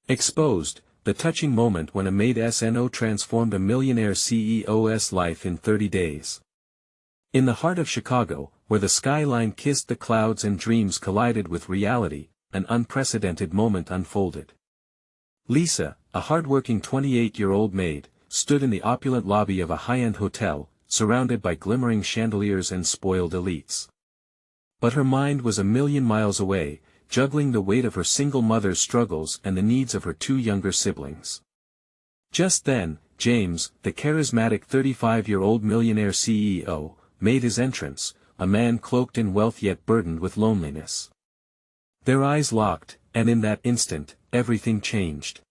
Exposed, the touching moment when a MAID SNO transformed a millionaire CEO's life in 30 days. In the heart of Chicago, where the skyline kissed the clouds and dreams collided with reality, an unprecedented moment unfolded. Lisa, a hardworking 28-year-old maid, stood in the opulent lobby of a high-end hotel, surrounded by glimmering chandeliers and spoiled elites. But her mind was a million miles away, juggling the weight of her single mother's struggles and the needs of her two younger siblings. Just then, James, the charismatic 35-year-old millionaire CEO, made his entrance, a man cloaked in wealth yet burdened with loneliness. Their eyes locked, and in that instant, everything changed.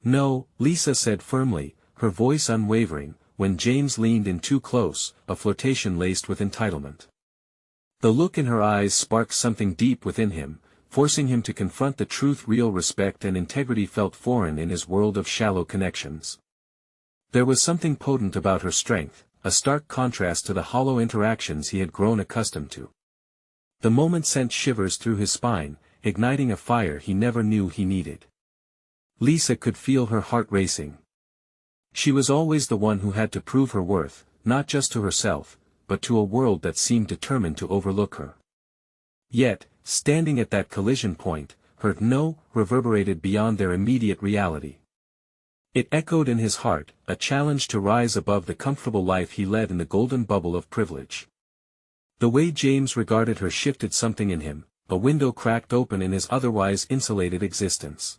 "No," Lisa said firmly, her voice unwavering, when James leaned in too close, a flirtation laced with entitlement. The look in her eyes sparked something deep within him, forcing him to confront the truth. Real respect and integrity felt foreign in his world of shallow connections. There was something potent about her strength, a stark contrast to the hollow interactions he had grown accustomed to. The moment sent shivers through his spine, igniting a fire he never knew he needed. Lisa could feel her heart racing. She was always the one who had to prove her worth, not just to herself, but to a world that seemed determined to overlook her. Yet, standing at that collision point, her "no" reverberated beyond their immediate reality. It echoed in his heart, a challenge to rise above the comfortable life he led in the golden bubble of privilege. The way James regarded her shifted something in him, a window cracked open in his otherwise insulated existence.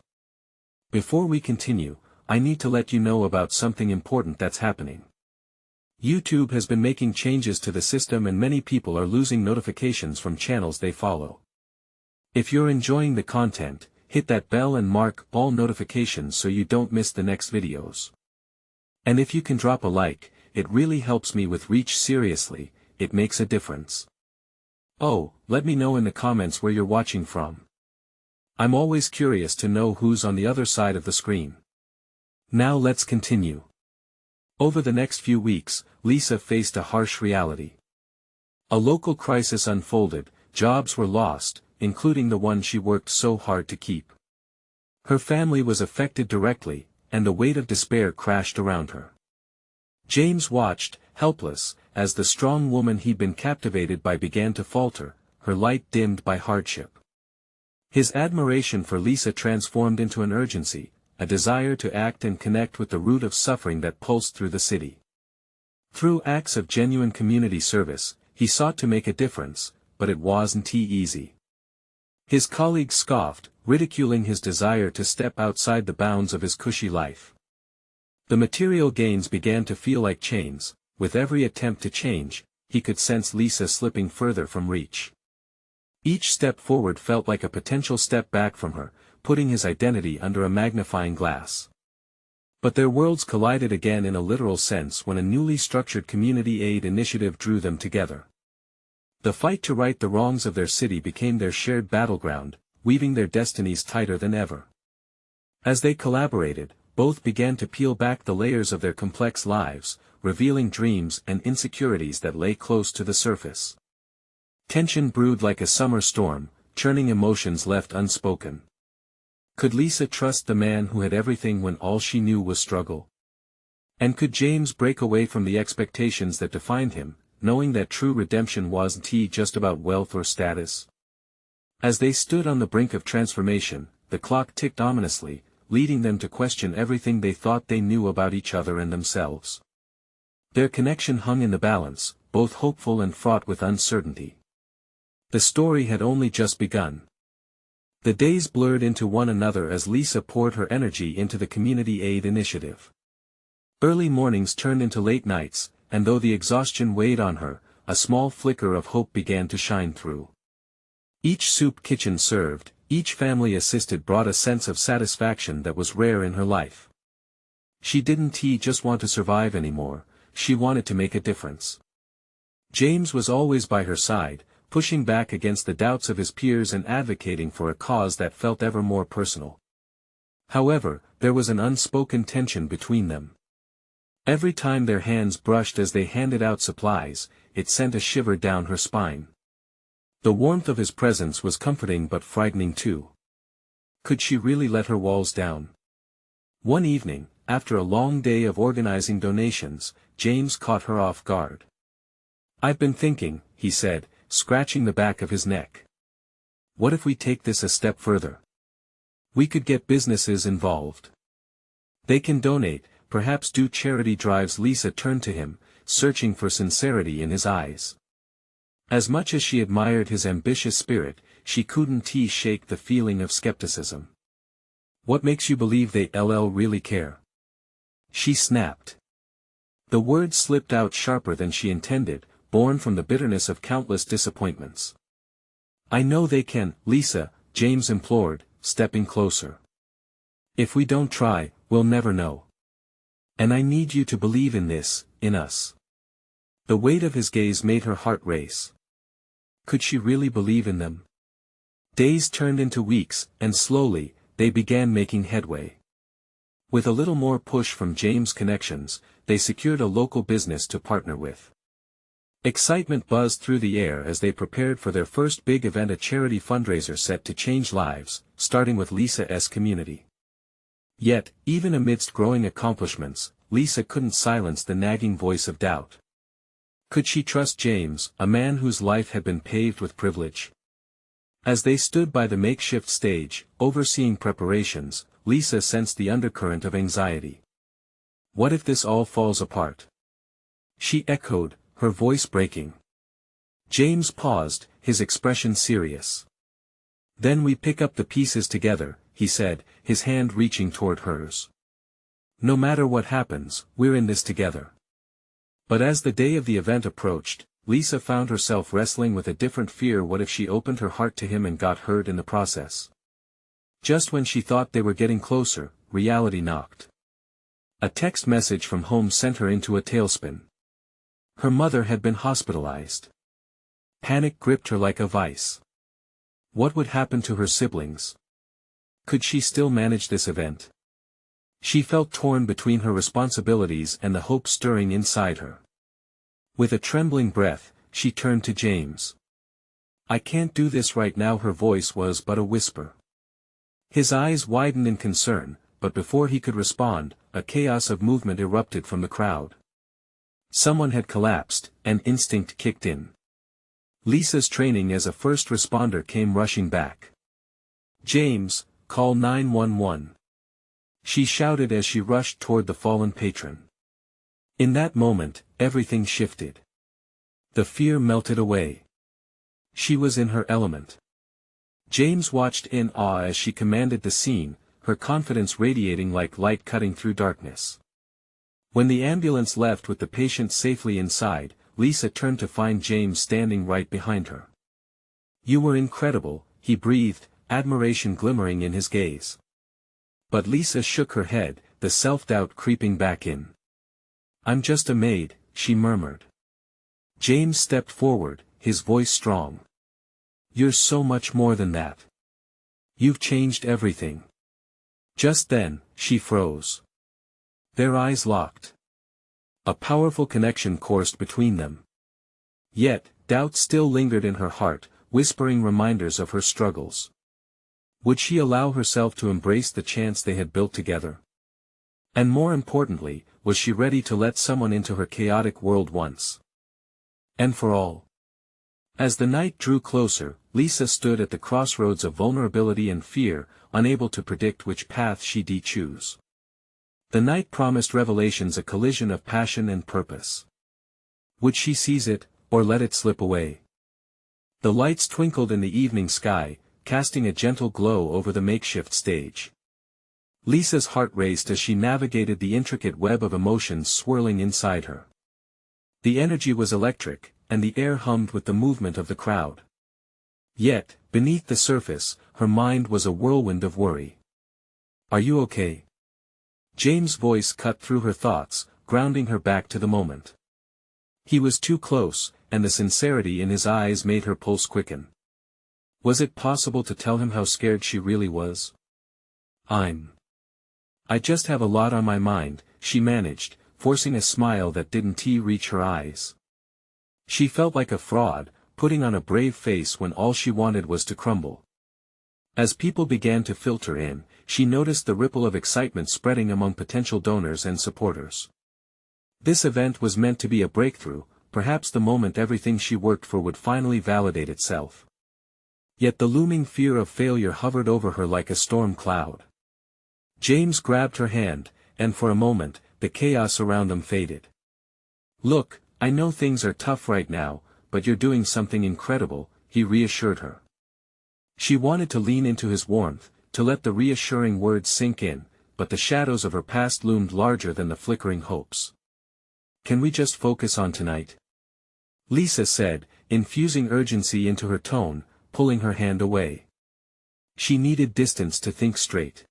Before we continue, I need to let you know about something important that's happening. YouTube has been making changes to the system and many people are losing notifications from channels they follow. If you're enjoying the content, hit that bell and mark all notifications so you don't miss the next videos. And if you can drop a like, it really helps me with reach. Seriously, it makes a difference. Oh, let me know in the comments where you're watching from. I'm always curious to know who's on the other side of the screen. Now let's continue. Over the next few weeks, Lisa faced a harsh reality. A local crisis unfolded, jobs were lost, including the one she worked so hard to keep. Her family was affected directly, and the weight of despair crashed around her. James watched, helpless, as the strong woman he'd been captivated by began to falter, her light dimmed by hardship. His admiration for Lisa transformed into an urgency, a desire to act and connect with the root of suffering that pulsed through the city. Through acts of genuine community service, he sought to make a difference, but it wasn't easy. His colleagues scoffed, ridiculing his desire to step outside the bounds of his cushy life. The material gains began to feel like chains. With every attempt to change, he could sense Lisa slipping further from reach. Each step forward felt like a potential step back from her, putting his identity under a magnifying glass. But their worlds collided again in a literal sense when a newly structured community aid initiative drew them together. The fight to right the wrongs of their city became their shared battleground, weaving their destinies tighter than ever. As they collaborated, both began to peel back the layers of their complex lives, revealing dreams and insecurities that lay close to the surface. Tension brewed like a summer storm, churning emotions left unspoken. Could Lisa trust the man who had everything when all she knew was struggle? And could James break away from the expectations that defined him, knowing that true redemption wasn't just about wealth or status? As they stood on the brink of transformation, the clock ticked ominously, leading them to question everything they thought they knew about each other and themselves. Their connection hung in the balance, both hopeful and fraught with uncertainty. The story had only just begun. The days blurred into one another as Lisa poured her energy into the community aid initiative. Early mornings turned into late nights, and though the exhaustion weighed on her, a small flicker of hope began to shine through. Each soup kitchen served, each family assisted brought a sense of satisfaction that was rare in her life. She didn't just want to survive anymore, she wanted to make a difference. James was always by her side, pushing back against the doubts of his peers and advocating for a cause that felt ever more personal. However, there was an unspoken tension between them. Every time their hands brushed as they handed out supplies, it sent a shiver down her spine. The warmth of his presence was comforting but frightening too. Could she really let her walls down? One evening, after a long day of organizing donations, James caught her off guard. "I've been thinking," he said, scratching the back of his neck. "What if we take this a step further? We could get businesses involved. They can donate, perhaps do charity drives." Lisa turned to him, searching for sincerity in his eyes. As much as she admired his ambitious spirit, she couldn't shake the feeling of skepticism. "What makes you believe they really care?" she snapped. The words slipped out sharper than she intended, born from the bitterness of countless disappointments. "I know they can, Lisa," James implored, stepping closer. "If we don't try, we'll never know. And I need you to believe in this, in us." The weight of his gaze made her heart race. Could she really believe in them? Days turned into weeks, and slowly, they began making headway. With a little more push from James' connections, they secured a local business to partner with. Excitement buzzed through the air as they prepared for their first big event, a charity fundraiser set to change lives, starting with Lisa's community. Yet, even amidst growing accomplishments, Lisa couldn't silence the nagging voice of doubt. Could she trust James, a man whose life had been paved with privilege? As they stood by the makeshift stage, overseeing preparations, Lisa sensed the undercurrent of anxiety. What if this all falls apart? She echoed, her voice breaking. James paused, his expression serious. "Then we pick up the pieces together," he said, his hand reaching toward hers. "No matter what happens, we're in this together." But as the day of the event approached, Lisa found herself wrestling with a different fear. What if she opened her heart to him and got hurt in the process? Just when she thought they were getting closer, reality knocked. A text message from home sent her into a tailspin. Her mother had been hospitalized. Panic gripped her like a vice. What would happen to her siblings? Could she still manage this event? She felt torn between her responsibilities and the hope stirring inside her. With a trembling breath, she turned to James. "I can't do this right now." Her voice was but a whisper. His eyes widened in concern, but before he could respond, a chaos of movement erupted from the crowd. Someone had collapsed, and instinct kicked in. Lisa's training as a first responder came rushing back. "James, call 911. She shouted as she rushed toward the fallen patron. In that moment, everything shifted. The fear melted away. She was in her element. James watched in awe as she commanded the scene, her confidence radiating like light cutting through darkness. When the ambulance left with the patient safely inside, Lisa turned to find James standing right behind her. "You were incredible," he breathed, admiration glimmering in his gaze. But Lisa shook her head, the self-doubt creeping back in. "I'm just a maid," she murmured. James stepped forward, his voice strong. "You're so much more than that. You've changed everything." Just then, she froze. Their eyes locked. A powerful connection coursed between them. Yet, doubt still lingered in her heart, whispering reminders of her struggles. Would she allow herself to embrace the chance they had built together? And more importantly, was she ready to let someone into her chaotic world once and for all? As the night drew closer, Lisa stood at the crossroads of vulnerability and fear, unable to predict which path she'd choose. The night promised revelations, a collision of passion and purpose. Would she seize it, or let it slip away? The lights twinkled in the evening sky, casting a gentle glow over the makeshift stage. Lisa's heart raced as she navigated the intricate web of emotions swirling inside her. The energy was electric, and the air hummed with the movement of the crowd. Yet, beneath the surface, her mind was a whirlwind of worry. "Are you okay?" James' voice cut through her thoughts, grounding her back to the moment. He was too close, and the sincerity in his eyes made her pulse quicken. Was it possible to tell him how scared she really was? I just have a lot on my mind," she managed, forcing a smile that didn't reach her eyes. She felt like a fraud, putting on a brave face when all she wanted was to crumble. As people began to filter in, she noticed the ripple of excitement spreading among potential donors and supporters. This event was meant to be a breakthrough, perhaps the moment everything she worked for would finally validate itself. Yet the looming fear of failure hovered over her like a storm cloud. James grabbed her hand, and for a moment, the chaos around them faded. "Look, I know things are tough right now, but you're doing something incredible," he reassured her. She wanted to lean into his warmth, to let the reassuring words sink in, but the shadows of her past loomed larger than the flickering hopes. "Can we just focus on tonight?" Lisa said, infusing urgency into her tone, pulling her hand away. She needed distance to think straight.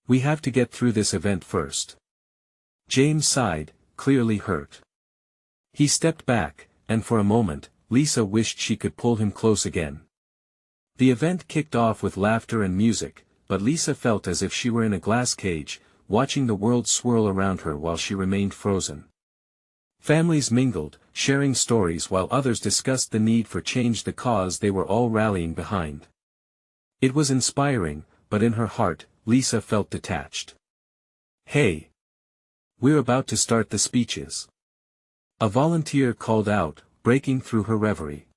"We have to get through this event first." James sighed, clearly hurt. He stepped back, and for a moment, Lisa wished she could pull him close again. The event kicked off with laughter and music, but Lisa felt as if she were in a glass cage, watching the world swirl around her while she remained frozen. Families mingled, sharing stories while others discussed the need for change, the cause they were all rallying behind. It was inspiring, but in her heart, Lisa felt detached. "Hey! We're about to start the speeches." A volunteer called out, breaking through her reverie.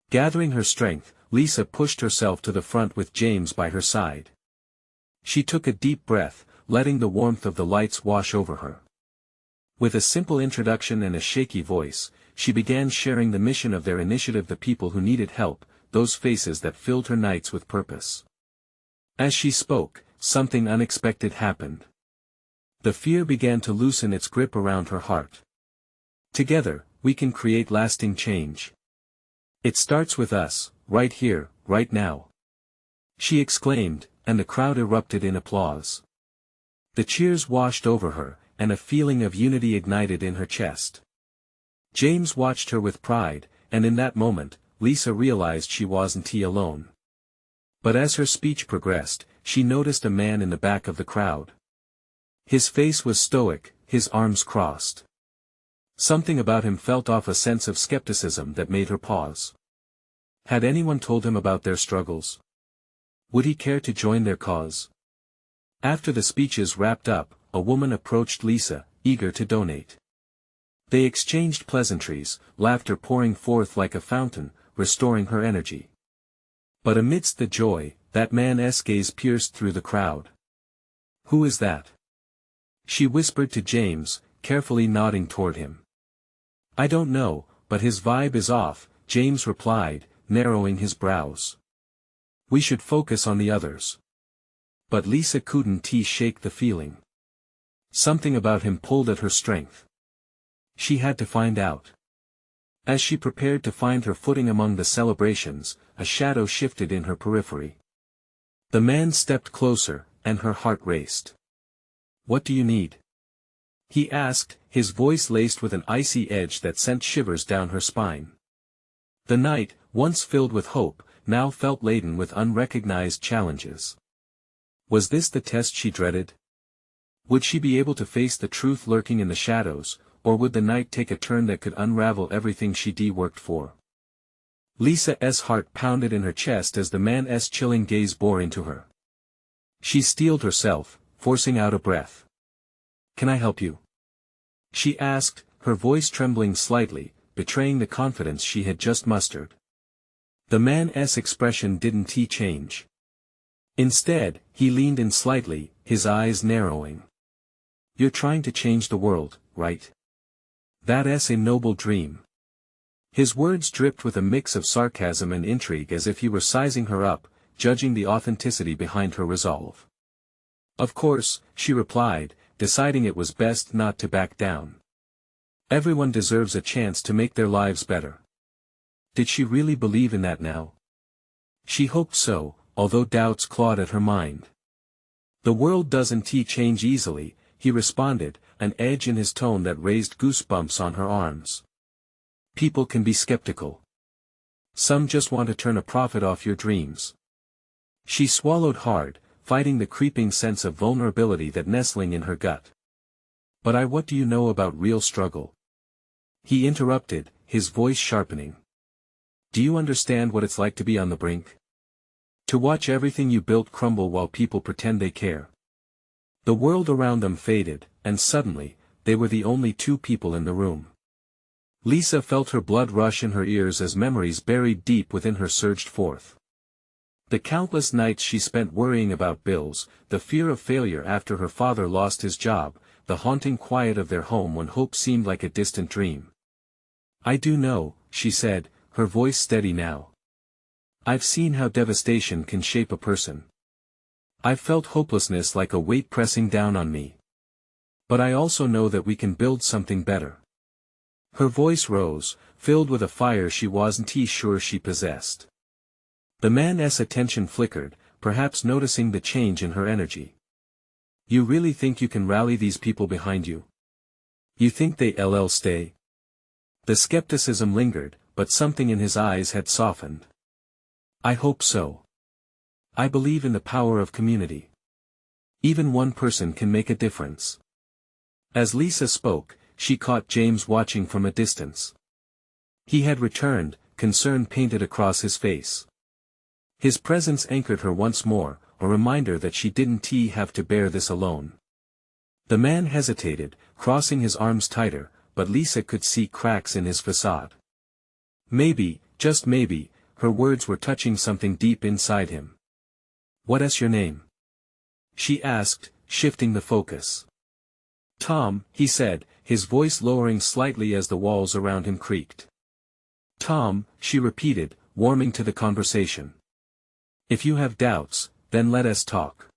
Gathering her strength, Lisa pushed herself to the front with James by her side. She took a deep breath, letting the warmth of the lights wash over her. With a simple introduction and a shaky voice, she began sharing the mission of their initiative, the people who needed help, those faces that filled her nights with purpose. As she spoke, something unexpected happened. The fear began to loosen its grip around her heart. "Together, we can create lasting change. It starts with us, right here, right now," she exclaimed, and the crowd erupted in applause. The cheers washed over her, and a feeling of unity ignited in her chest. James watched her with pride, and in that moment, Lisa realized she wasn't alone. But as her speech progressed, she noticed a man in the back of the crowd. His face was stoic, his arms crossed. Something about him felt off, a sense of skepticism that made her pause. Had anyone told him about their struggles? Would he care to join their cause? After the speeches wrapped up, a woman approached Lisa, eager to donate. They exchanged pleasantries, laughter pouring forth like a fountain, restoring her energy. But amidst the joy, that man's gaze pierced through the crowd. "Who is that?" she whispered to James, carefully nodding toward him. "I don't know, but his vibe is off," James replied, narrowing his brows. "We should focus on the others." But Lisa couldn't shake the feeling. Something about him pulled at her strength. She had to find out. As she prepared to find her footing among the celebrations, a shadow shifted in her periphery. The man stepped closer, and her heart raced. "What do you need?" he asked, his voice laced with an icy edge that sent shivers down her spine. The night, once filled with hope, now felt laden with unrecognized challenges. Was this the test she dreaded? Would she be able to face the truth lurking in the shadows, or would the night take a turn that could unravel everything she'd worked for? Lisa's heart pounded in her chest as the man's chilling gaze bore into her. She steeled herself, forcing out a breath. "Can I help you?" she asked, her voice trembling slightly, betraying the confidence she had just mustered. The man's expression didn't change. Instead, he leaned in slightly, his eyes narrowing. "You're trying to change the world, right? That's a noble dream." His words dripped with a mix of sarcasm and intrigue, as if he were sizing her up, judging the authenticity behind her resolve. "Of course," she replied, deciding it was best not to back down. Everyone deserves a chance to make their lives better. Did she really believe in that now? She hoped so, although doubts clawed at her mind. "The world doesn't change easily," he responded, an edge in his tone that raised goosebumps on her arms. "People can be skeptical. Some just want to turn a profit off your dreams." She swallowed hard, fighting the creeping sense of vulnerability that nestling in her gut. "But what do you know about real struggle?" he interrupted, his voice sharpening. "Do you understand what it's like to be on the brink? To watch everything you built crumble while people pretend they care. The world around them faded, and suddenly, they were the only two people in the room. Lisa felt her blood rush in her ears as memories buried deep within her surged forth. The countless nights she spent worrying about bills, the fear of failure after her father lost his job, the haunting quiet of their home when hope seemed like a distant dream. "I do know," she said, her voice steady now. "I've seen how devastation can shape a person. I've felt hopelessness like a weight pressing down on me. But I also know that we can build something better." Her voice rose, filled with a fire she wasn't sure she possessed. The man's attention flickered, perhaps noticing the change in her energy. "You really think you can rally these people behind you? You think they'll stay?" The skepticism lingered, but something in his eyes had softened. "I hope so. I believe in the power of community. Even one person can make a difference." As Lisa spoke, she caught James watching from a distance. He had returned, concern painted across his face. His presence anchored her once more, a reminder that she didn't have to bear this alone. The man hesitated, crossing his arms tighter, but Lisa could see cracks in his facade. Maybe, just maybe, her words were touching something deep inside him. "What's your name?" she asked, shifting the focus. "Tom," he said, his voice lowering slightly as the walls around him creaked. "Tom," she repeated, warming to the conversation. "If you have doubts, then let us talk.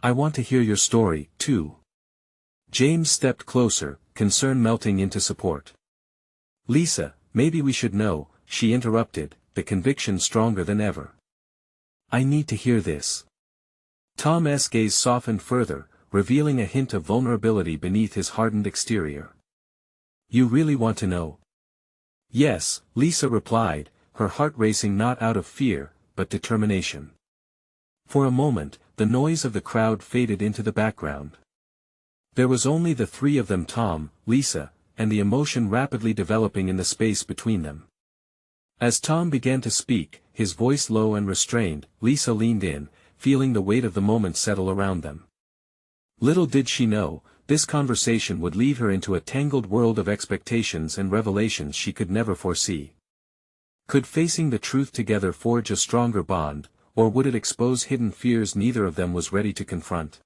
I want to hear your story, too." James stepped closer, concern melting into support. "Lisa, maybe we should know," she interrupted, the conviction stronger than ever. "I need to hear this." Tom's gaze softened further, revealing a hint of vulnerability beneath his hardened exterior. "You really want to know?" "Yes," Lisa replied, her heart racing not out of fear, but determination. For a moment, the noise of the crowd faded into the background. There was only the three of them, Tom, Lisa, and the emotion rapidly developing in the space between them. As Tom began to speak, his voice low and restrained, Lisa leaned in, feeling the weight of the moment settle around them. Little did she know, this conversation would lead her into a tangled world of expectations and revelations she could never foresee. Could facing the truth together forge a stronger bond, or would it expose hidden fears neither of them was ready to confront?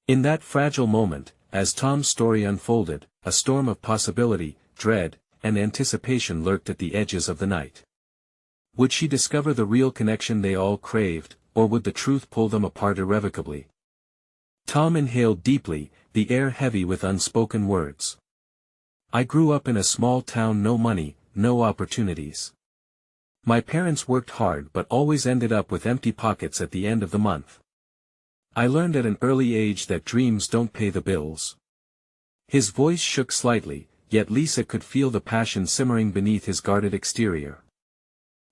In that fragile moment, as Tom's story unfolded, a storm of possibility, dread, and anticipation lurked at the edges of the night. Would she discover the real connection they all craved, or would the truth pull them apart irrevocably? Tom inhaled deeply, the air heavy with unspoken words. "I grew up in a small town, no money, no opportunities. My parents worked hard but always ended up with empty pockets at the end of the month. I learned at an early age that dreams don't pay the bills." His voice shook slightly, yet Lisa could feel the passion simmering beneath his guarded exterior.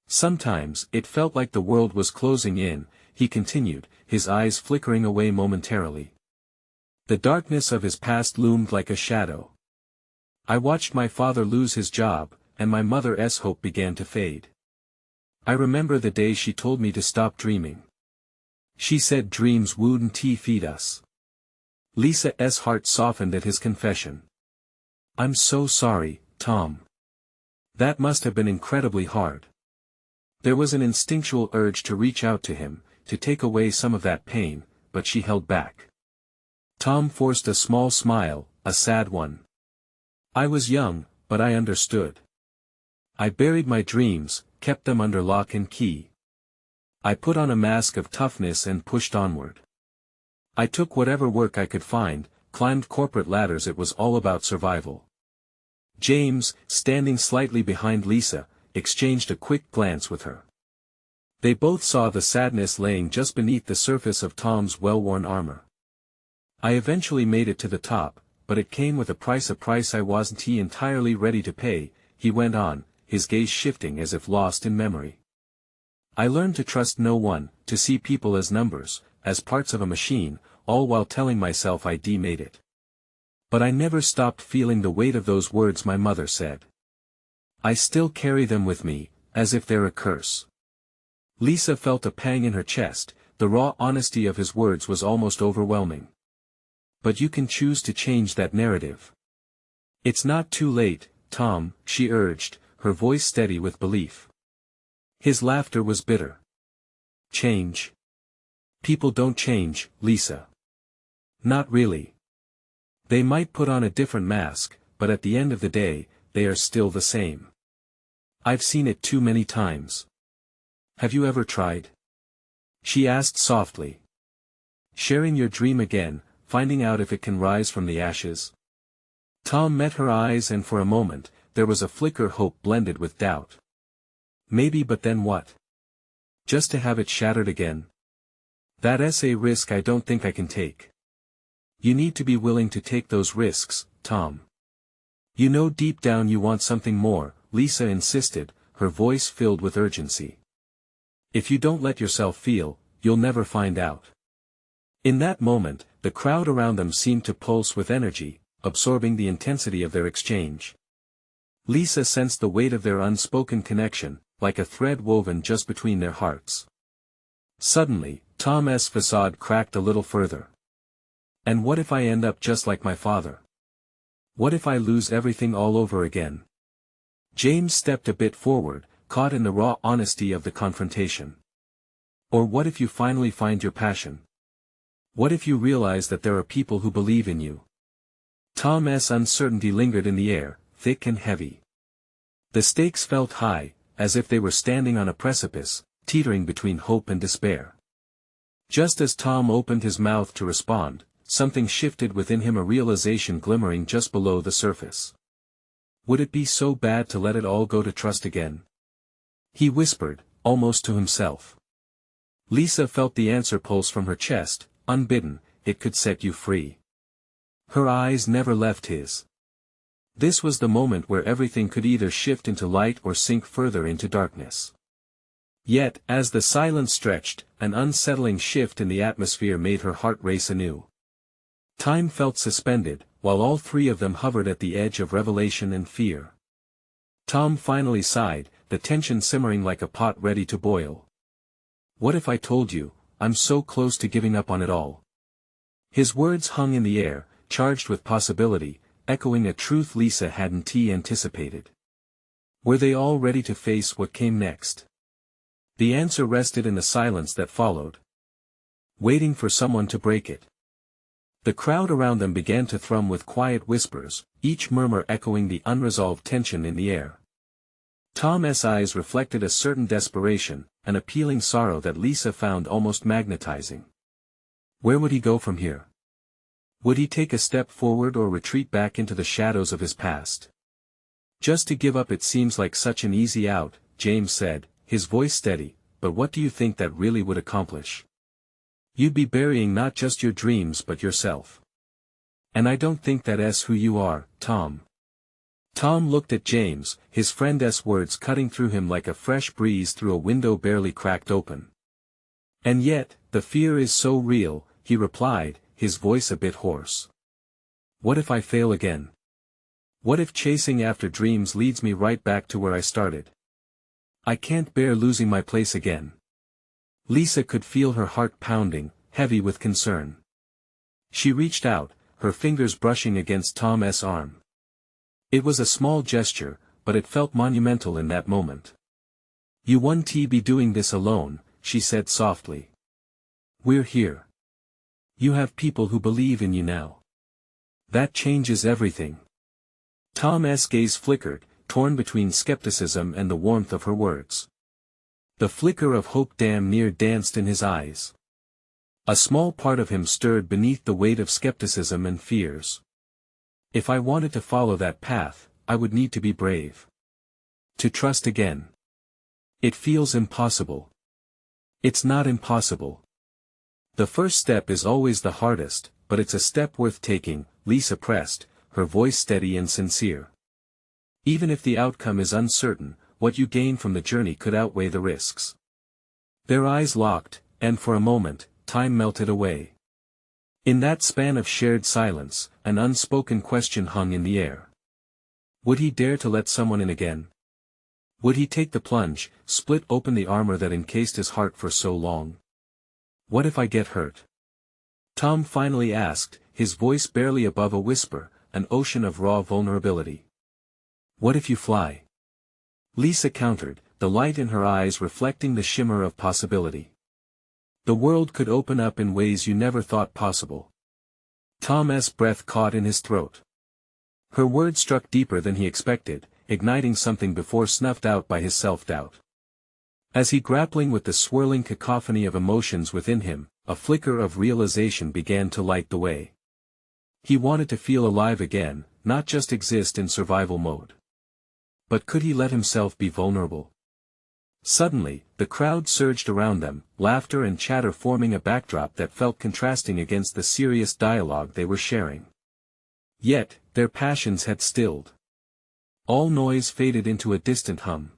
"Sometimes, it felt like the world was closing in," he continued, his eyes flickering away momentarily. "The darkness of his past loomed like a shadow. I watched my father lose his job, and my mother's hope began to fade. I remember the day she told me to stop dreaming. She said dreams wouldn't feed us." Lisa's heart softened at his confession. "I'm so sorry, Tom. That must have been incredibly hard." There was an instinctual urge to reach out to him, to take away some of that pain, but she held back. Tom forced a small smile, a sad one. "I was young, but I understood. I buried my dreams, kept them under lock and key. I put on a mask of toughness and pushed onward. I took whatever work I could find, climbed corporate ladders. It was all about survival." James, standing slightly behind Lisa, exchanged a quick glance with her. They both saw the sadness laying just beneath the surface of Tom's well-worn armor. "I eventually made it to the top, but it came with a price I wasn't entirely ready to pay," he went on, his gaze shifting as if lost in memory. "I learned to trust no one, to see people as numbers, as parts of a machine, all while telling myself I'd made it. But I never stopped feeling the weight of those words my mother said. I still carry them with me, as if they're a curse. Lisa felt a pang in her chest, the raw honesty of his words was almost overwhelming. But you can choose to change that narrative. It's not too late, Tom, she urged, her voice steady with belief. His laughter was bitter. Change? People don't change, Lisa. Not really. They might put on a different mask, but at the end of the day, they are still the same. I've seen it too many times. Have you ever tried? She asked softly. Sharing your dream again, finding out if it can rise from the ashes? Tom met her eyes and for a moment, there was a flicker hope blended with doubt. Maybe, but then what? Just to have it shattered again? That's a risk I don't think I can take. You need to be willing to take those risks, Tom. You know deep down you want something more, Lisa insisted, her voice filled with urgency. If you don't let yourself feel, you'll never find out. In that moment, the crowd around them seemed to pulse with energy, absorbing the intensity of their exchange. Lisa sensed the weight of their unspoken connection, like a thread woven just between their hearts. Suddenly, Tom's facade cracked a little further. And what if I end up just like my father? What if I lose everything all over again? James stepped a bit forward, caught in the raw honesty of the confrontation. Or what if you finally find your passion? What if you realize that there are people who believe in you? Tom's uncertainty lingered in the air, thick and heavy. The stakes felt high, as if they were standing on a precipice, teetering between hope and despair. Just as Tom opened his mouth to respond, something shifted within him, a realization glimmering just below the surface. Would it be so bad to let it all go, to trust again? He whispered, almost to himself. Lisa felt the answer pulse from her chest, unbidden, it could set you free. Her eyes never left his. This was the moment where everything could either shift into light or sink further into darkness. Yet, as the silence stretched, an unsettling shift in the atmosphere made her heart race anew. Time felt suspended, while all three of them hovered at the edge of revelation and fear. Tom finally sighed, the tension simmering like a pot ready to boil. What if I told you, I'm so close to giving up on it all? His words hung in the air, charged with possibility, echoing a truth Lisa hadn't anticipated. Were they all ready to face what came next? The answer rested in the silence that followed. Waiting for someone to break it. The crowd around them began to thrum with quiet whispers, each murmur echoing the unresolved tension in the air. Tom's eyes reflected a certain desperation, an appealing sorrow that Lisa found almost magnetizing. Where would he go from here? Would he take a step forward or retreat back into the shadows of his past? Just to give up, it seems like such an easy out, James said, his voice steady, but what do you think that really would accomplish? You'd be burying not just your dreams but yourself. And I don't think that's who you are, Tom. Tom looked at James, his friend's words cutting through him like a fresh breeze through a window barely cracked open. And yet, the fear is so real, he replied, his voice a bit hoarse. What if I fail again? What if chasing after dreams leads me right back to where I started? I can't bear losing my place again. Lisa could feel her heart pounding, heavy with concern. She reached out, her fingers brushing against Tom's arm. It was a small gesture, but it felt monumental in that moment. You won't be doing this alone, she said softly. We're here. You have people who believe in you now. That changes everything. Tom's gaze flickered, torn between skepticism and the warmth of her words. The flicker of hope damn near danced in his eyes. A small part of him stirred beneath the weight of skepticism and fears. If I wanted to follow that path, I would need to be brave. To trust again. It feels impossible. It's not impossible. The first step is always the hardest, but it's a step worth taking, Lisa pressed, her voice steady and sincere. Even if the outcome is uncertain, what you gain from the journey could outweigh the risks. Their eyes locked, and for a moment, time melted away. In that span of shared silence, an unspoken question hung in the air. Would he dare to let someone in again? Would he take the plunge, split open the armor that encased his heart for so long? What if I get hurt? Tom finally asked, his voice barely above a whisper, an ocean of raw vulnerability. What if you fly? Lisa countered, the light in her eyes reflecting the shimmer of possibility. The world could open up in ways you never thought possible. Tom's breath caught in his throat. Her words struck deeper than he expected, igniting something before snuffed out by his self-doubt. As he grappling with the swirling cacophony of emotions within him, a flicker of realization began to light the way. He wanted to feel alive again, not just exist in survival mode. But could he let himself be vulnerable? Suddenly, the crowd surged around them, laughter and chatter forming a backdrop that felt contrasting against the serious dialogue they were sharing. Yet, their passions had stilled. All noise faded into a distant hum.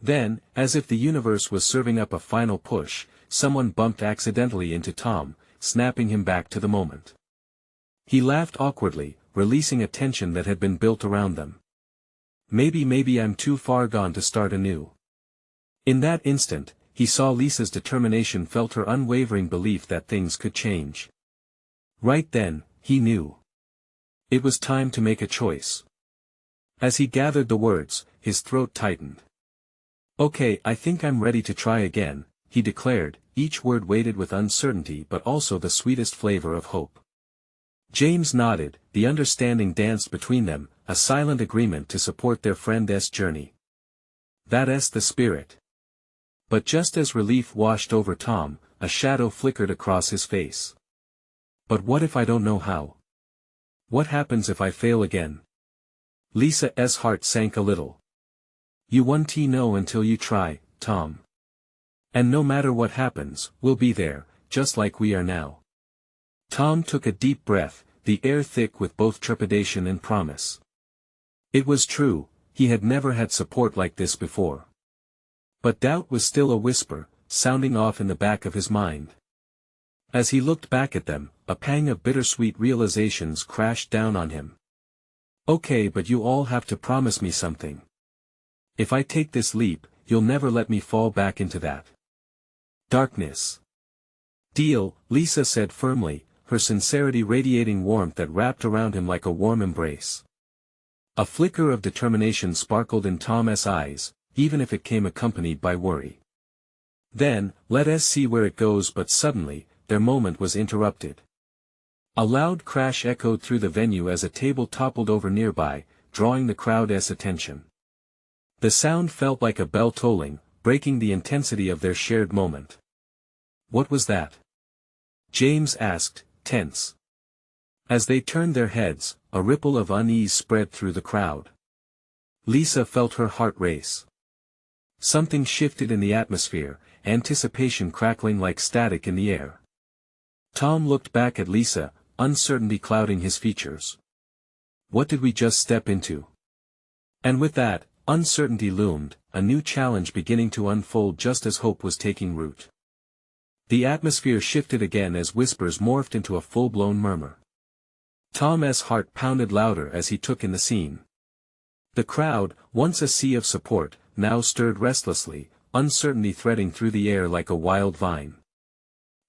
Then, as if the universe was serving up a final push, someone bumped accidentally into Tom, snapping him back to the moment. He laughed awkwardly, releasing a tension that had been built around them. Maybe I'm too far gone to start anew. In that instant, he saw Lisa's determination, felt her unwavering belief that things could change. Right then, he knew. It was time to make a choice. As he gathered the words, his throat tightened. Okay, I think I'm ready to try again, he declared, each word weighted with uncertainty but also the sweetest flavor of hope. James nodded, the understanding danced between them, a silent agreement to support their friend's journey. That's the spirit. But just as relief washed over Tom, a shadow flickered across his face. But what if I don't know how? What happens if I fail again? Lisa's heart sank a little. You won't know until you try, Tom. And no matter what happens, we'll be there, just like we are now. Tom took a deep breath, the air thick with both trepidation and promise. It was true, he had never had support like this before. But doubt was still a whisper, sounding off in the back of his mind. As he looked back at them, a pang of bittersweet realizations crashed down on him. Okay, but you all have to promise me something. If I take this leap, you'll never let me fall back into that darkness. Deal, Lisa said firmly, her sincerity radiating warmth that wrapped around him like a warm embrace. A flicker of determination sparkled in Tom's eyes, even if it came accompanied by worry. Then, let us see where it goes. But suddenly, their moment was interrupted. A loud crash echoed through the venue as a table toppled over nearby, drawing the crowd's attention. The sound felt like a bell tolling, breaking the intensity of their shared moment. What was that? James asked, tense. As they turned their heads, a ripple of unease spread through the crowd. Lisa felt her heart race. Something shifted in the atmosphere, anticipation crackling like static in the air. Tom looked back at Lisa, uncertainty clouding his features. What did we just step into? And with that, uncertainty loomed, a new challenge beginning to unfold just as hope was taking root. The atmosphere shifted again as whispers morphed into a full-blown murmur. Tom's heart pounded louder as he took in the scene. The crowd, once a sea of support, now stirred restlessly, uncertainty threading through the air like a wild vine.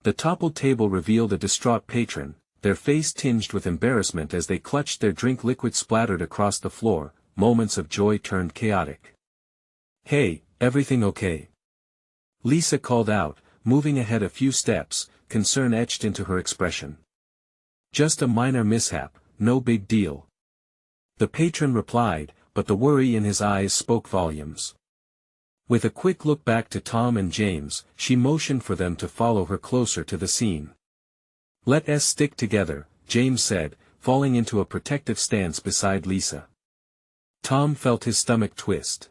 The toppled table revealed a distraught patron, their face tinged with embarrassment as they clutched their drink. Liquid splattered across the floor, moments of joy turned chaotic. Hey, everything okay? Lisa called out, moving ahead a few steps, concern etched into her expression. Just a minor mishap, no big deal. The patron replied, but the worry in his eyes spoke volumes. With a quick look back to Tom and James, she motioned for them to follow her closer to the scene. Let's stick together, James said, falling into a protective stance beside Lisa. Tom felt his stomach twist.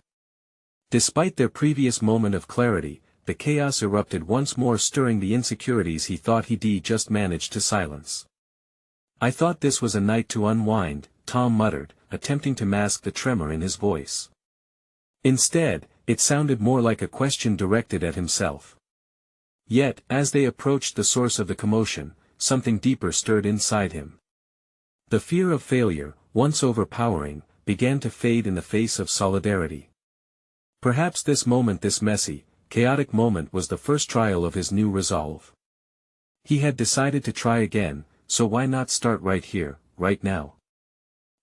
Despite their previous moment of clarity, the chaos erupted once more, stirring the insecurities he thought he'd just managed to silence. I thought this was a night to unwind, Tom muttered, attempting to mask the tremor in his voice. Instead, it sounded more like a question directed at himself. Yet, as they approached the source of the commotion, something deeper stirred inside him. The fear of failure, once overpowering, began to fade in the face of solidarity. Perhaps this moment, this messy, chaotic moment, was the first trial of his new resolve. He had decided to try again, so why not start right here, right now?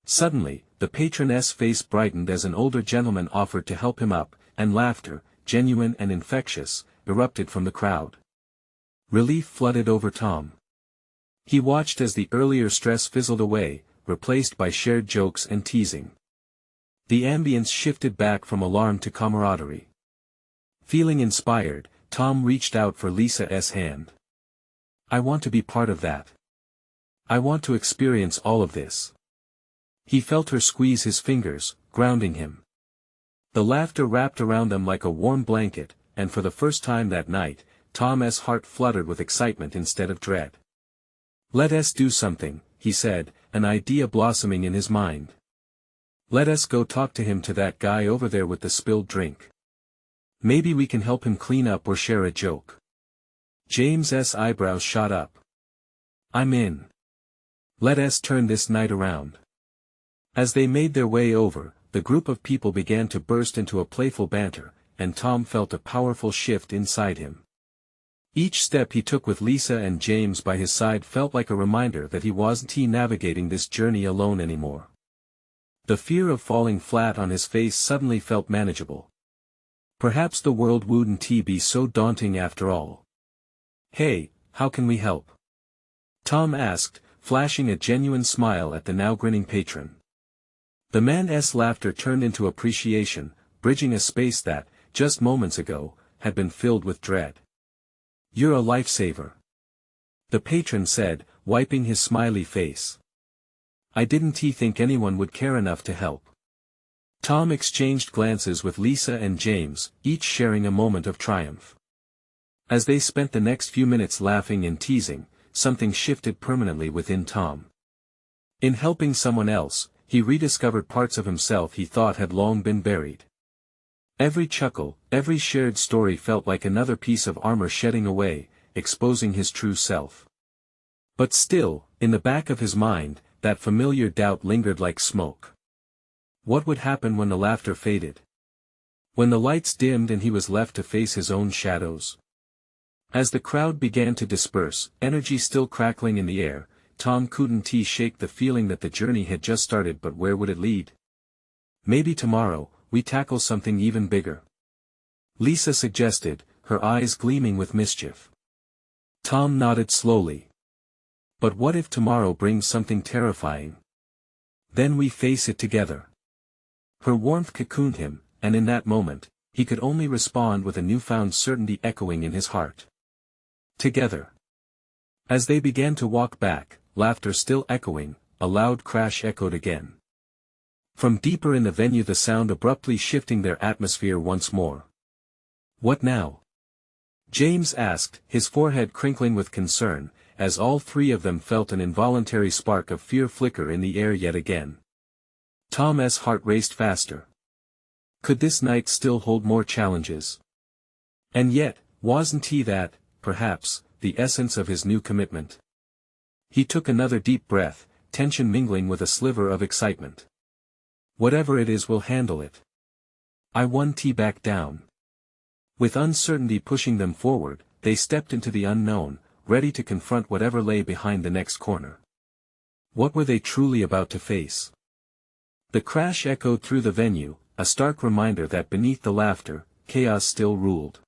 Suddenly, the patroness' face brightened as an older gentleman offered to help him up, and laughter, genuine and infectious, erupted from the crowd. Relief flooded over Tom. He watched as the earlier stress fizzled away, replaced by shared jokes and teasing. The ambience shifted back from alarm to camaraderie. Feeling inspired, Tom reached out for Lisa's hand. "I want to be part of that. I want to experience all of this." He felt her squeeze his fingers, grounding him. The laughter wrapped around them like a warm blanket, and for the first time that night, Tom's heart fluttered with excitement instead of dread. "Let us do something," he said, an idea blossoming in his mind. "Let us go talk to him, to that guy over there with the spilled drink. Maybe we can help him clean up or share a joke." James's eyebrows shot up. "I'm in. Let us turn this night around." As they made their way over, the group of people began to burst into a playful banter, and Tom felt a powerful shift inside him. Each step he took with Lisa and James by his side felt like a reminder that he wasn't navigating this journey alone anymore. The fear of falling flat on his face suddenly felt manageable. Perhaps the world wouldn't be so daunting after all. "Hey, how can we help?" Tom asked, flashing a genuine smile at the now grinning patron. The man's laughter turned into appreciation, bridging a space that, just moments ago, had been filled with dread. "You're a lifesaver," the patron said, wiping his smiley face. "I didn't think anyone would care enough to help." Tom exchanged glances with Lisa and James, each sharing a moment of triumph. As they spent the next few minutes laughing and teasing, something shifted permanently within Tom. In helping someone else, he rediscovered parts of himself he thought had long been buried. Every chuckle, every shared story felt like another piece of armor shedding away, exposing his true self. But still, in the back of his mind, that familiar doubt lingered like smoke. What would happen when the laughter faded? When the lights dimmed and he was left to face his own shadows? As the crowd began to disperse, energy still crackling in the air, Tom couldn't shake the feeling that the journey had just started, but where would it lead? "Maybe tomorrow, we tackle something even bigger," Lisa suggested, her eyes gleaming with mischief. Tom nodded slowly. "But what if tomorrow brings something terrifying? Then we face it together." Her warmth cocooned him, and in that moment, he could only respond with a newfound certainty echoing in his heart. Together. As they began to walk back, laughter still echoing, a loud crash echoed again. From deeper in the venue, the sound abruptly shifting their atmosphere once more. "What now?" James asked, his forehead crinkling with concern, as all three of them felt an involuntary spark of fear flicker in the air yet again. Tom's heart raced faster. Could this night still hold more challenges? And yet, wasn't that, perhaps, the essence of his new commitment? He took another deep breath, tension mingling with a sliver of excitement. "Whatever it is, we'll handle it. I won't back down." With uncertainty pushing them forward, they stepped into the unknown, ready to confront whatever lay behind the next corner. What were they truly about to face? The crash echoed through the venue, a stark reminder that beneath the laughter, chaos still ruled.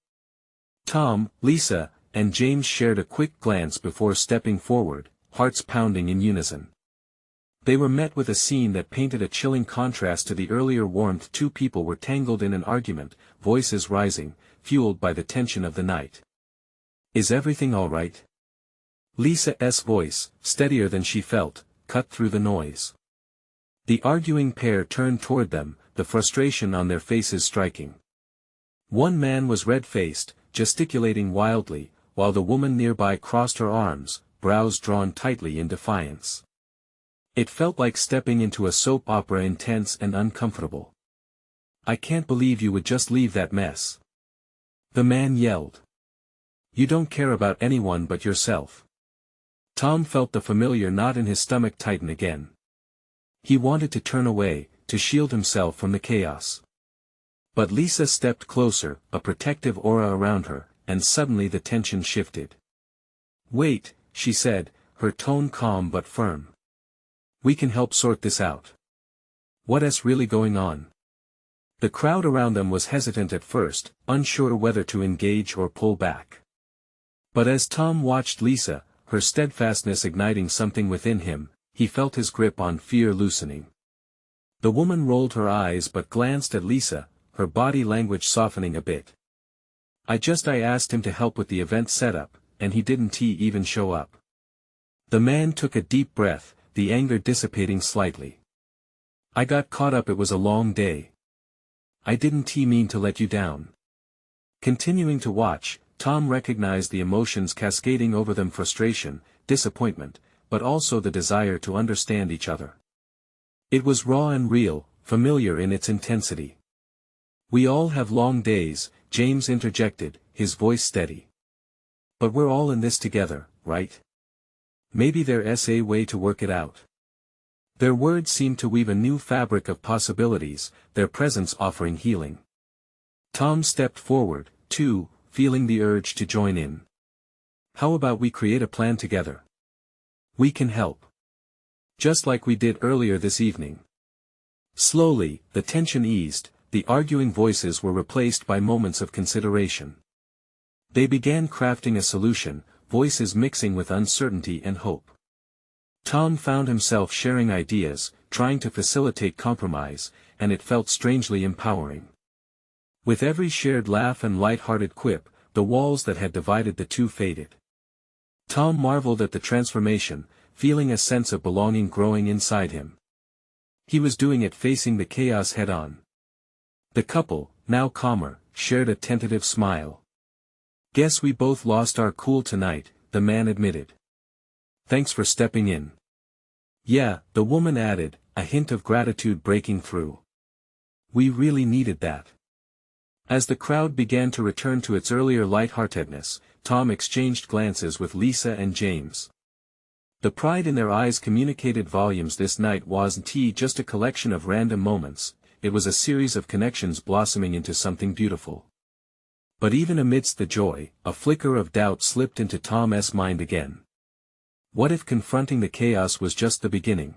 Tom, Lisa, and James shared a quick glance before stepping forward, hearts pounding in unison. They were met with a scene that painted a chilling contrast to the earlier warmth. Two people were tangled in an argument, voices rising, fueled by the tension of the night. "Is everything all right?" Lisa's voice, steadier than she felt, cut through the noise. The arguing pair turned toward them, the frustration on their faces striking. One man was red-faced, gesticulating wildly, while the woman nearby crossed her arms, brows drawn tightly in defiance. It felt like stepping into a soap opera, intense and uncomfortable. "I can't believe you would just leave that mess," the man yelled. "You don't care about anyone but yourself." Tom felt the familiar knot in his stomach tighten again. He wanted to turn away, to shield himself from the chaos. But Lisa stepped closer, a protective aura around her, and suddenly the tension shifted. "Wait," she said, her tone calm but firm. "We can help sort this out." "What's really going on?" The crowd around them was hesitant at first, unsure whether to engage or pull back. But as Tom watched Lisa, her steadfastness igniting something within him, he felt his grip on fear loosening. The woman rolled her eyes but glanced at Lisa, her body language softening a bit. I asked him to help with the event setup, and he didn't even show up." The man took a deep breath, the anger dissipating slightly. "I got caught up, it was a long day. I didn't mean to let you down." Continuing to watch, Tom recognized the emotions cascading over them: frustration, disappointment, but also the desire to understand each other. It was raw and real, familiar in its intensity. "We all have long days," James interjected, his voice steady. "But we're all in this together, right? Maybe there's a way to work it out." Their words seemed to weave a new fabric of possibilities, their presence offering healing. Tom stepped forward, too, feeling the urge to join in. "How about we create a plan together? We can help. Just like we did earlier this evening." Slowly, the tension eased, the arguing voices were replaced by moments of consideration. They began crafting a solution, voices mixing with uncertainty and hope. Tom found himself sharing ideas, trying to facilitate compromise, and it felt strangely empowering. With every shared laugh and light-hearted quip, the walls that had divided the two faded. Tom marveled at the transformation, feeling a sense of belonging growing inside him. He was doing it facing the chaos head-on. The couple, now calmer, shared a tentative smile. "Guess we both lost our cool tonight," the man admitted. "Thanks for stepping in." "Yeah," the woman added, a hint of gratitude breaking through. "We really needed that." As the crowd began to return to its earlier lightheartedness, Tom exchanged glances with Lisa and James. The pride in their eyes communicated volumes. This night wasn't just a collection of random moments, it was a series of connections blossoming into something beautiful. But even amidst the joy, a flicker of doubt slipped into Tom's mind again. What if confronting the chaos was just the beginning?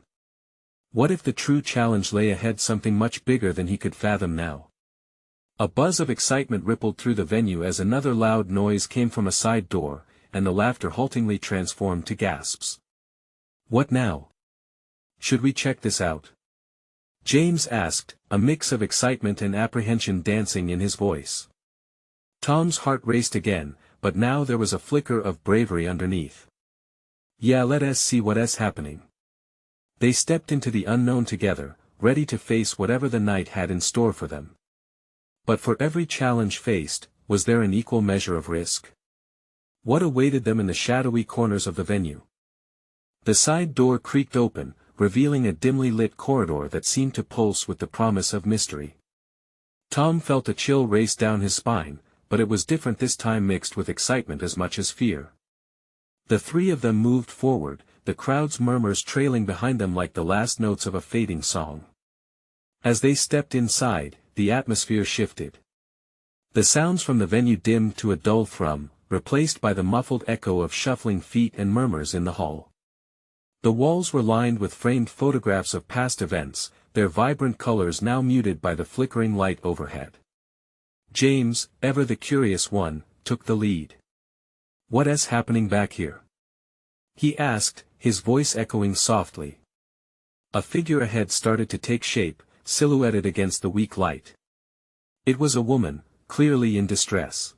What if the true challenge lay ahead, something much bigger than he could fathom now? A buzz of excitement rippled through the venue as another loud noise came from a side door, and the laughter haltingly transformed to gasps. "What now? Should we check this out?" James asked, a mix of excitement and apprehension dancing in his voice. Tom's heart raced again, but now there was a flicker of bravery underneath. "Yeah, let us see what's happening." They stepped into the unknown together, ready to face whatever the night had in store for them. But for every challenge faced, was there an equal measure of risk? What awaited them in the shadowy corners of the venue? The side door creaked open, revealing a dimly lit corridor that seemed to pulse with the promise of mystery. Tom felt a chill race down his spine, but it was different this time, mixed with excitement as much as fear. The three of them moved forward, the crowd's murmurs trailing behind them like the last notes of a fading song. As they stepped inside, the atmosphere shifted. The sounds from the venue dimmed to a dull thrum, replaced by the muffled echo of shuffling feet and murmurs in the hall. The walls were lined with framed photographs of past events, their vibrant colors now muted by the flickering light overhead. James, ever the curious one, took the lead. "What's happening back here?" he asked, his voice echoing softly. A figure ahead started to take shape, silhouetted against the weak light. It was a woman, clearly in distress.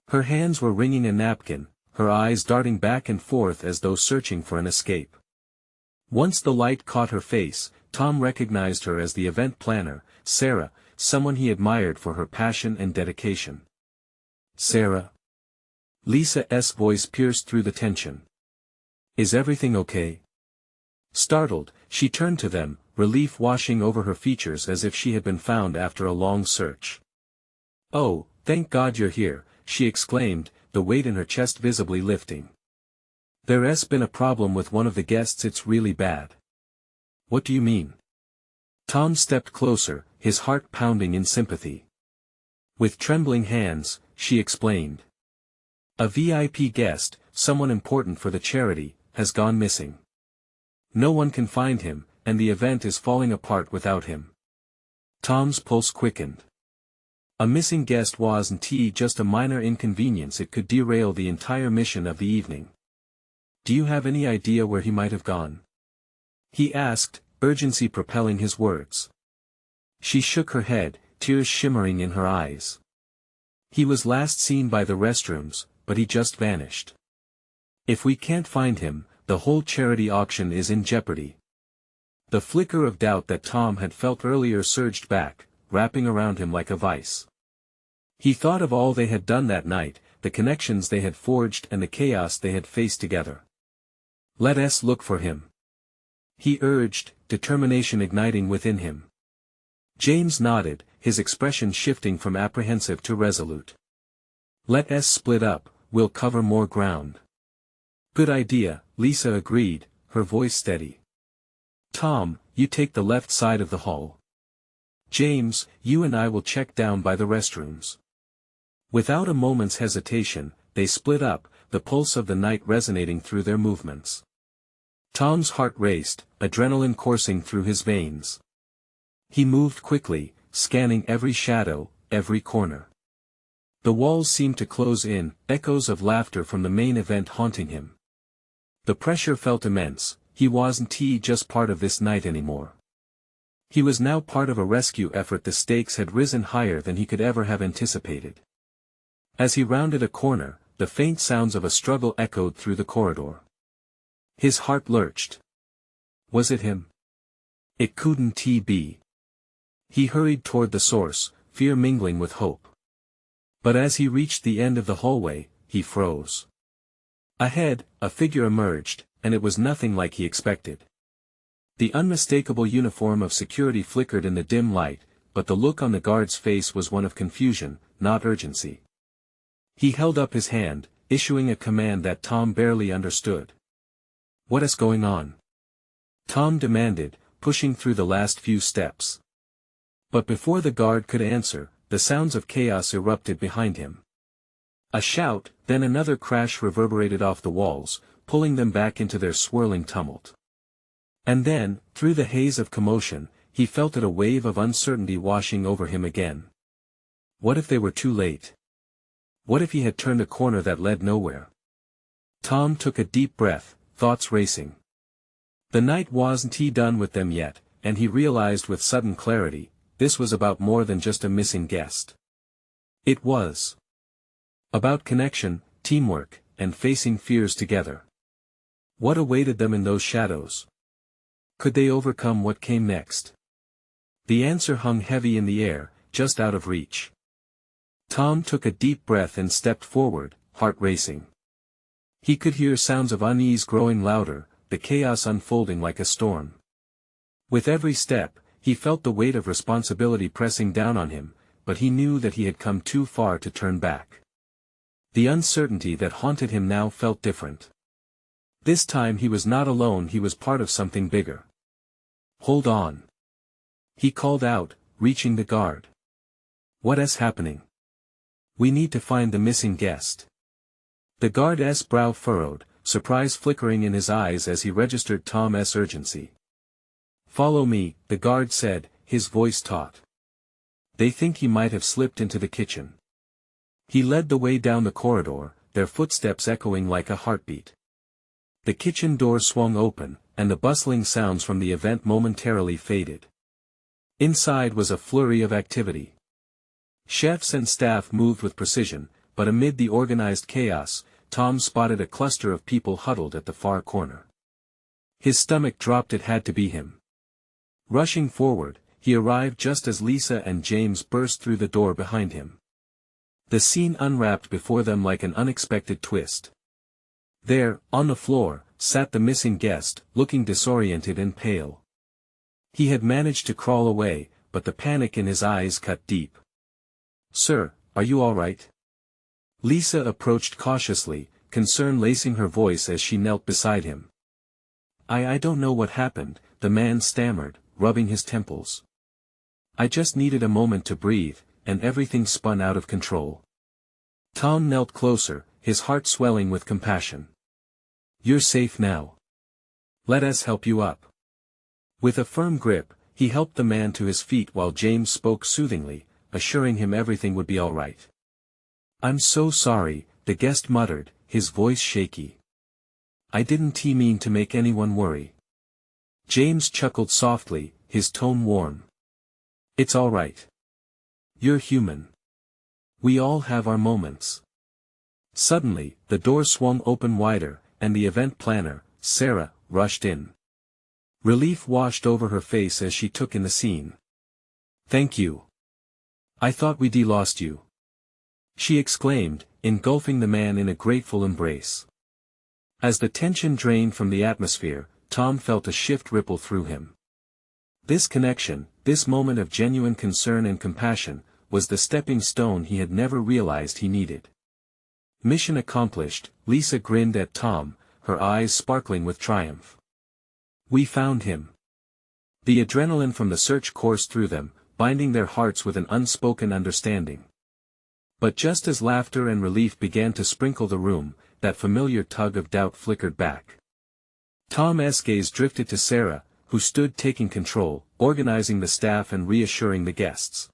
Her hands were wringing a napkin, her eyes darting back and forth as though searching for an escape. Once the light caught her face, Tom recognized her as the event planner, Sarah, someone he admired for her passion and dedication. "Sarah?" Lisa's voice pierced through the tension. "Is everything okay?" Startled, she turned to them, relief washing over her features as if she had been found after a long search. "Oh, thank God you're here," she exclaimed, the weight in her chest visibly lifting. "There's been a problem with one of the guests. It's really bad." "What do you mean?" Tom stepped closer, his heart pounding in sympathy. With trembling hands, she explained. A VIP guest, someone important for the charity, has gone missing. No one can find him, and the event is falling apart without him. Tom's pulse quickened. A missing guest wasn't just a minor inconvenience, it could derail the entire mission of the evening. Do you have any idea where he might have gone? He asked, urgency propelling his words. She shook her head, tears shimmering in her eyes. He was last seen by the restrooms, but he just vanished. If we can't find him, the whole charity auction is in jeopardy. The flicker of doubt that Tom had felt earlier surged back, wrapping around him like a vice. He thought of all they had done that night, the connections they had forged and the chaos they had faced together. Let us look for him, he urged, determination igniting within him. James nodded, his expression shifting from apprehensive to resolute. Let us split up, we'll cover more ground. Good idea, Lisa agreed, her voice steady. Tom, you take the left side of the hall. James, you and I will check down by the restrooms. Without a moment's hesitation, they split up, the pulse of the night resonating through their movements. Tom's heart raced, adrenaline coursing through his veins. He moved quickly, scanning every shadow, every corner. The walls seemed to close in, echoes of laughter from the main event haunting him. The pressure felt immense, he wasn't just part of this night anymore. He was now part of a rescue effort. The stakes had risen higher than he could ever have anticipated. As he rounded a corner, the faint sounds of a struggle echoed through the corridor. His heart lurched. Was it him? It couldn't be. He hurried toward the source, fear mingling with hope. But as he reached the end of the hallway, he froze. Ahead, a figure emerged, and it was nothing like he expected. The unmistakable uniform of security flickered in the dim light, but the look on the guard's face was one of confusion, not urgency. He held up his hand, issuing a command that Tom barely understood. What is going on? Tom demanded, pushing through the last few steps. But before the guard could answer, the sounds of chaos erupted behind him. A shout, then another crash reverberated off the walls, pulling them back into their swirling tumult. And then, through the haze of commotion, he felt a wave of uncertainty washing over him again. What if they were too late? What if he had turned a corner that led nowhere? Tom took a deep breath, thoughts racing. The night wasn't done with them yet, and he realized with sudden clarity, this was about more than just a missing guest. It was about connection, teamwork, and facing fears together. What awaited them in those shadows? Could they overcome what came next? The answer hung heavy in the air, just out of reach. Tom took a deep breath and stepped forward, heart racing. He could hear sounds of unease growing louder, the chaos unfolding like a storm. With every step, he felt the weight of responsibility pressing down on him, but he knew that he had come too far to turn back. The uncertainty that haunted him now felt different. This time he was not alone, he was part of something bigger. Hold on. He called out, reaching the guard. What is happening? We need to find the missing guest. The guard's brow furrowed, surprise flickering in his eyes as he registered Tom's urgency. Follow me, the guard said, his voice taut. They think he might have slipped into the kitchen. He led the way down the corridor, their footsteps echoing like a heartbeat. The kitchen door swung open, and the bustling sounds from the event momentarily faded. Inside was a flurry of activity. Chefs and staff moved with precision, but amid the organized chaos, Tom spotted a cluster of people huddled at the far corner. His stomach dropped. It had to be him. Rushing forward, he arrived just as Lisa and James burst through the door behind him. The scene unwrapped before them like an unexpected twist. There, on the floor, sat the missing guest, looking disoriented and pale. He had managed to crawl away, but the panic in his eyes cut deep. Sir, are you all right? Lisa approached cautiously, concern lacing her voice as she knelt beside him. I don't know what happened, the man stammered, rubbing his temples. I just needed a moment to breathe, and everything spun out of control. Tom knelt closer, his heart swelling with compassion. "You're safe now. Let us help you up." With a firm grip, he helped the man to his feet while James spoke soothingly, assuring him everything would be all right. "I'm so sorry," the guest muttered, his voice shaky. "I didn't mean to make anyone worry." James chuckled softly, his tone warm. "It's all right. You're human. We all have our moments." Suddenly, the door swung open wider, and the event planner, Sarah, rushed in. Relief washed over her face as she took in the scene. "Thank you. I thought we'd lost you," she exclaimed, engulfing the man in a grateful embrace. As the tension drained from the atmosphere, Tom felt a shift ripple through him. This connection, this moment of genuine concern and compassion, was the stepping stone he had never realized he needed. Mission accomplished, Lisa grinned at Tom, her eyes sparkling with triumph. "We found him." The adrenaline from the search coursed through them, binding their hearts with an unspoken understanding. But just as laughter and relief began to sprinkle the room, that familiar tug of doubt flickered back. Tom's gaze drifted to Sarah, who stood taking control, organizing the staff and reassuring the guests.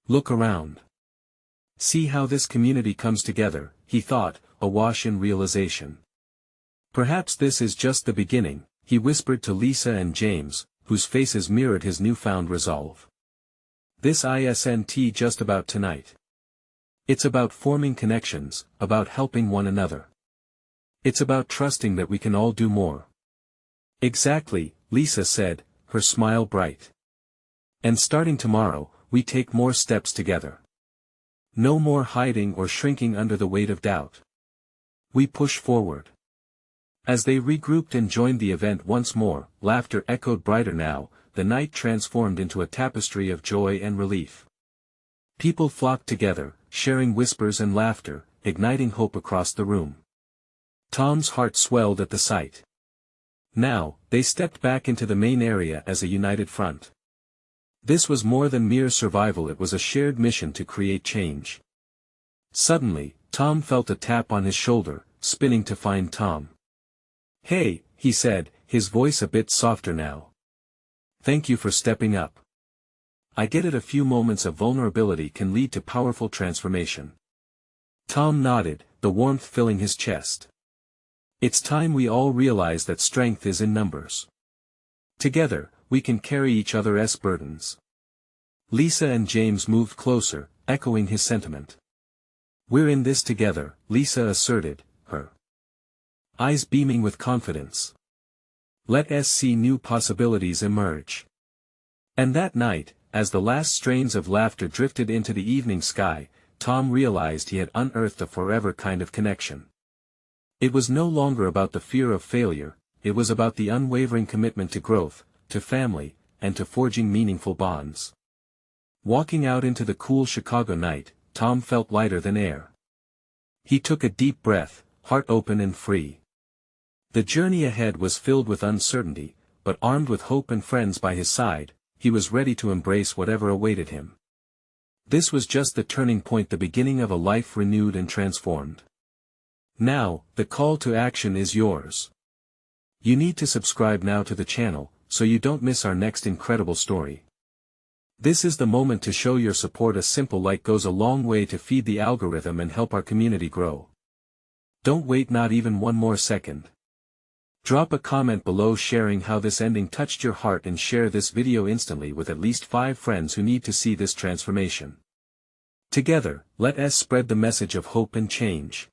"Look around. See how this community comes together," he thought, awash in realization. "Perhaps this is just the beginning," he whispered to Lisa and James, whose faces mirrored his newfound resolve. "This isn't just about tonight. It's about forming connections, about helping one another. It's about trusting that we can all do more." "Exactly," Lisa said, her smile bright. "And starting tomorrow, we take more steps together. No more hiding or shrinking under the weight of doubt. We push forward." As they regrouped and joined the event once more, laughter echoed brighter now, the night transformed into a tapestry of joy and relief. People flocked together, sharing whispers and laughter, igniting hope across the room. Tom's heart swelled at the sight. Now, they stepped back into the main area as a united front. This was more than mere survival, it was a shared mission to create change. Suddenly, Tom felt a tap on his shoulder, spinning to find Tom. "Hey," he said, his voice a bit softer now. "Thank you for stepping up. I get it, a few moments of vulnerability can lead to powerful transformation." Tom nodded, the warmth filling his chest. "It's time we all realize that strength is in numbers. Together, we can carry each other's burdens." Lisa and James moved closer, echoing his sentiment. "We're in this together," Lisa asserted, her eyes beaming with confidence. "Let us see new possibilities emerge." And that night, as the last strains of laughter drifted into the evening sky, Tom realized he had unearthed a forever kind of connection. It was no longer about the fear of failure, it was about the unwavering commitment to growth, to family, and to forging meaningful bonds. Walking out into the cool Chicago night, Tom felt lighter than air. He took a deep breath, heart open and free. The journey ahead was filled with uncertainty, but armed with hope and friends by his side, he was ready to embrace whatever awaited him. This was just the turning point, the beginning of a life renewed and transformed. Now, the call to action is yours. You need to subscribe now to the channel, so you don't miss our next incredible story. This is the moment to show your support. A simple like goes a long way to feed the algorithm and help our community grow. Don't wait not even one more second. Drop a comment below sharing how this ending touched your heart, and share this video instantly with at least 5 friends who need to see this transformation. Together, let us spread the message of hope and change.